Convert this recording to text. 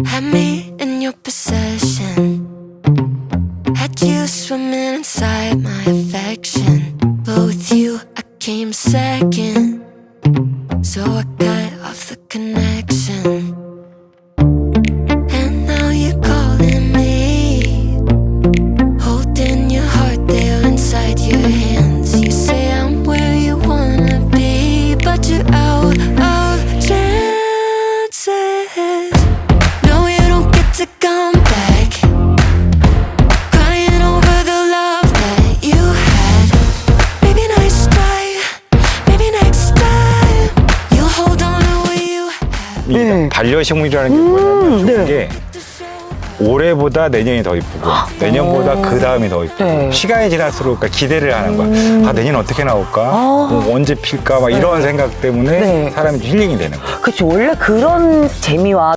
Had me in your possession. Had you swimming inside my affection. But with you I came second. So I cut off the connection. And now you're calling me, holding your heart there inside your hands. You say I'm where you wanna be, but you're out of chances. No, you don't get to come back. Crying over the love that you had. Maybe next try, maybe next time you'll hold on to what you have. 이 반려식물이라는 게 뭐냐면 좋은 게 올해보다 내년이 더 이쁘고 내년보다 그 다음이 더 이쁘고 네. 시간이 지날수록 그러니까 기대를 하는 거야. 아, 내년 어떻게 나올까? 뭐 언제 필까? 막 이런 생각 때문에 네. 사람이 힐링이 되는 거야. 그치, 원래 그런 재미와